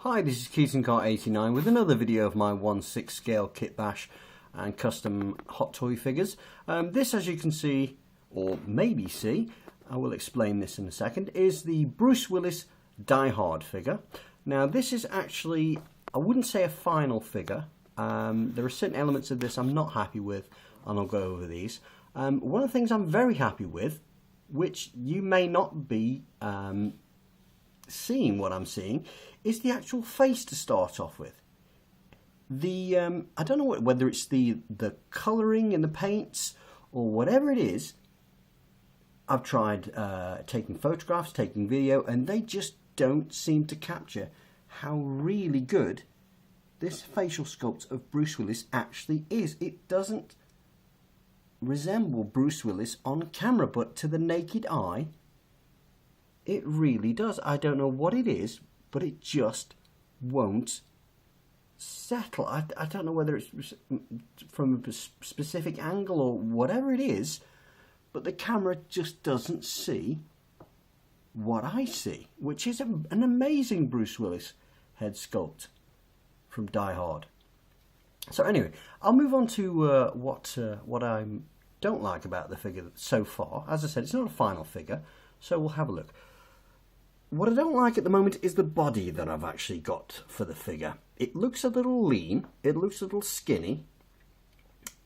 Hi, this is KeatonCart89 with another video of my 1/6 scale Kitbash and custom hot toy figures. This, as you can see, or maybe see, I will explain this in a second, is the Bruce Willis Die Hard figure. Now this is actually, I wouldn't say a final figure. There are certain elements of this I'm not happy with, and I'll go over these. One of the things I'm very happy with, which you may not be seeing what I'm seeing, is the actual face to start off with. I don't know whether it's the colouring in the paints or whatever it is. I've tried taking photographs, taking video, and they just don't seem to capture how really good this facial sculpt of Bruce Willis actually is. It doesn't resemble Bruce Willis on camera, but to the naked eye, it really does. I don't know what it is, but it just won't settle. I don't know whether it's from a specific angle or whatever it is, but the camera just doesn't see what I see, which is an amazing Bruce Willis head sculpt from Die Hard. So anyway, I'll move on to what I don't like about the figure so far. As I said, it's not a final figure, so we'll have a look. What I don't like at the moment is the body that I've actually got for the figure. It looks a little lean, it looks a little skinny,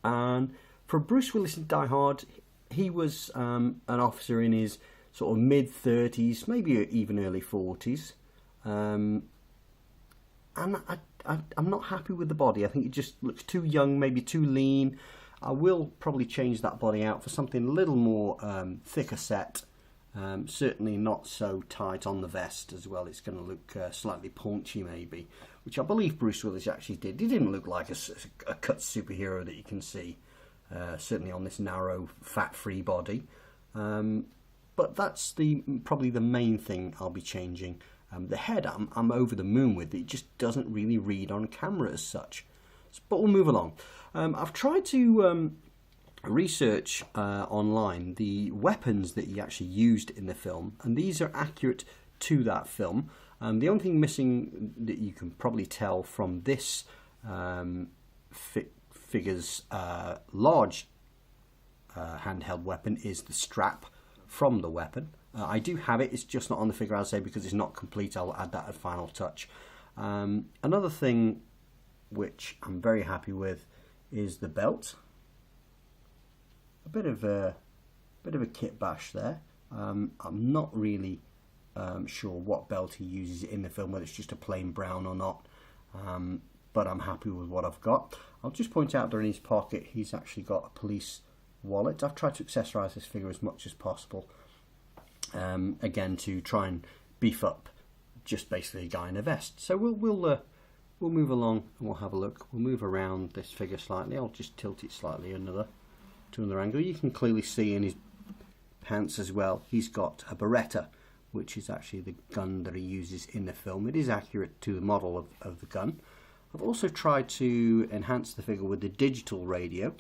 and for Bruce Willis in Die Hard, he was an officer in his sort of mid-30s, maybe even early 40s, and I'm not happy with the body. I think it just looks too young, maybe too lean. I will probably change that body out for something a little more thicker set. Certainly not so tight on the vest as well. It's going to look slightly paunchy maybe, which I believe Bruce Willis actually did. He didn't look like a cut superhero that you can see, certainly on this narrow, fat-free body. But that's probably the main thing I'll be changing. The head I'm over the moon with. It just doesn't really read on camera as such. But we'll move along. I've tried to research online the weapons that he actually used in the film, and these are accurate to that film. The only thing missing that you can probably tell from this figure's large handheld weapon is the strap from the weapon. I do have it, it's just not on the figure, I'll say, because it's not complete. I'll add that at final touch. Another thing which I'm very happy with is the belt. A bit of a Kitbash there. I'm not really sure what belt he uses in the film, whether it's just a plain brown or not, but I'm happy with what I've got. I'll just point out that in his pocket he's actually got a police wallet. I've tried to accessorise this figure as much as possible, again to try and beef up just basically a guy in a vest. So we'll move along and we'll have a look. We'll move around this figure slightly. I'll just tilt it slightly to another angle. You can clearly see in his pants as well, he's got a Beretta, which is actually the gun that he uses in the film. It is accurate to the model of the gun. I've also tried to enhance the figure with the digital radio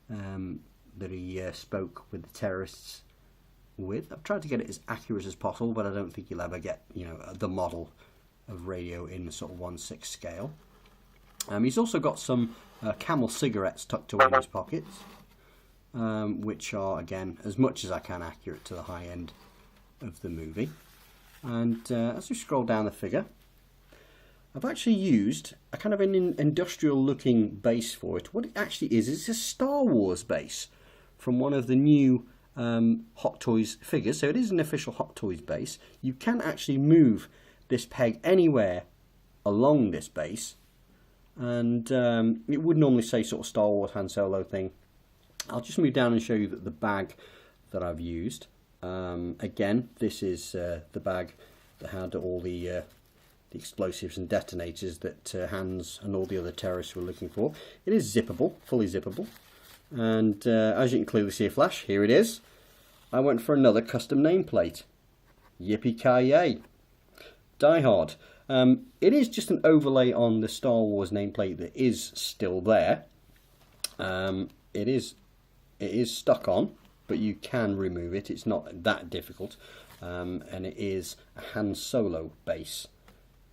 that he spoke with the terrorists with. I've tried to get it as accurate as possible, but I don't think you'll ever get, the model of radio in the sort of 1/6 scale. He's also got some Camel cigarettes tucked away in his pockets, which are, again, as much as I can accurate to the high end of the movie. And as we scroll down the figure, I've actually used a kind of an industrial looking base for it. What it actually is, it's a Star Wars base from one of the new Hot Toys figures. So it is an official Hot Toys base. You can actually move this peg anywhere along this base, and it would normally say sort of Star Wars Han Solo thing. I'll just move down and show you that the bag that I've used. Again, this is the bag that had all the explosives and detonators that Hans and all the other terrorists were looking for. It is zippable, fully zippable, and as you can clearly see a flash, here it is. I went for another custom nameplate. Yippee-ki-yay! Die Hard. It is just an overlay on the Star Wars nameplate that is still there. It is stuck on, but you can remove it. It's not that difficult, and it is a Han Solo base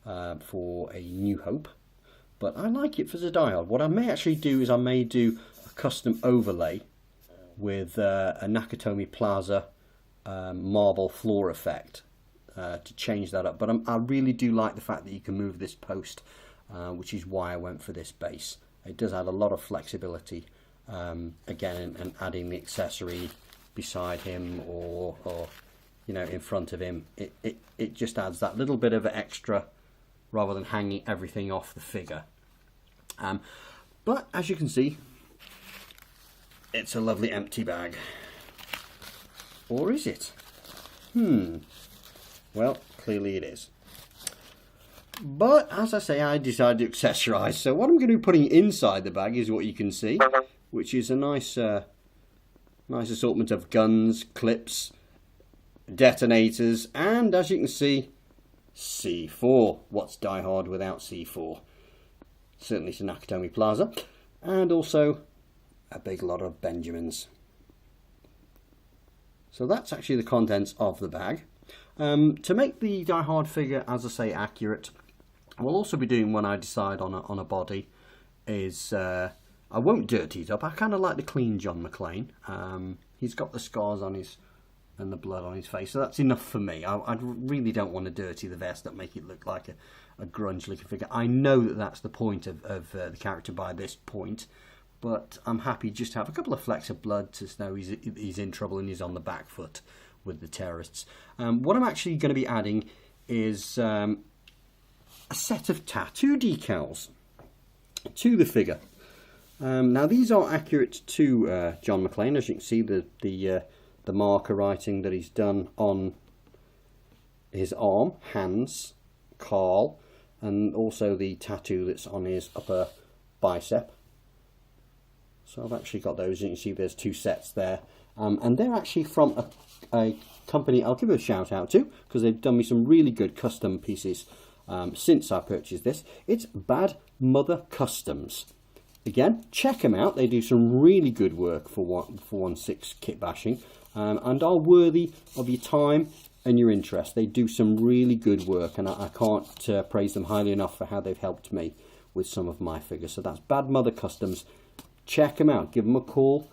for a New Hope, but I like it for the Die Hard. What I may actually do is I may do a custom overlay with a Nakatomi Plaza marble floor effect to change that up. But I really do like the fact that you can move this post, which is why I went for this base. It does add a lot of flexibility, again, and adding the accessory beside him or you know, in front of him. It just adds that little bit of extra rather than hanging everything off the figure. But as you can see, it's a lovely empty bag. Or is it? Well, clearly it is. But as I say, I decided to accessorize. So what I'm going to be putting inside the bag is what you can see, which is a nice assortment of guns, clips, detonators, and as you can see, C4. What's Die Hard without C4? Certainly to Nakatomi Plaza. And also a big lot of Benjamins. So that's actually the contents of the bag. To make the Die Hard figure, as I say, accurate, we'll also be doing, when I decide on a body, is I won't dirty it up. I kind of like the clean John McClane. He's got the scars on his and the blood on his face, so that's enough for me. I really don't want to dirty the vest that make it look like a grunge looking figure. I know that that's the point of the character by this point, but I'm happy just to have a couple of flecks of blood to know he's in trouble and he's on the back foot with the terrorists. What I'm actually going to be adding is a set of tattoo decals to the figure. Now these are accurate to John McClane. As you can see, the marker writing that he's done on his arm, hands, Carl, and also the tattoo that's on his upper bicep. So I've actually got those. You can see there's two sets there, and they're actually from a company I'll give a shout out to, because they've done me some really good custom pieces since I purchased this. It's Bad Mother Customs. Again, check them out. They do some really good work for 1/6 kit bashing, and are worthy of your time and your interest. They do some really good work, and I can't praise them highly enough for how they've helped me with some of my figures. So that's Bad Mother Customs. Check them out. Give them a call.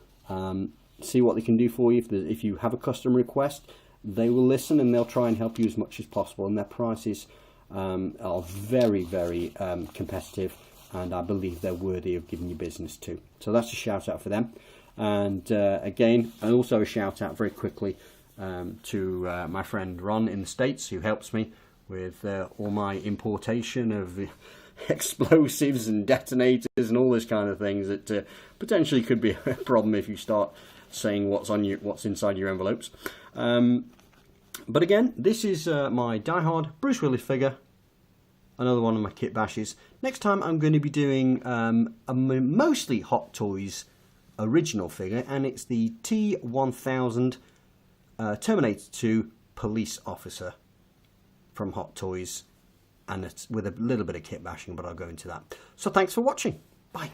See what they can do for you. If you have a custom request, they will listen and they'll try and help you as much as possible. And their prices are very, very competitive, and I believe they're worthy of giving you business too. So that's a shout out for them. And again, and also a shout out very quickly to my friend Ron in the States, who helps me with all my importation of explosives and detonators and all this kind of things that potentially could be a problem if you start saying what's inside your envelopes. But again, this is my Die Hard Bruce Willis figure, another one of my kit bashes. Next time I'm going to be doing a mostly Hot Toys original figure, and it's the T-1000 Terminator 2 police officer from Hot Toys, and it's with a little bit of kit bashing, but I'll go into that. So thanks for watching. Bye.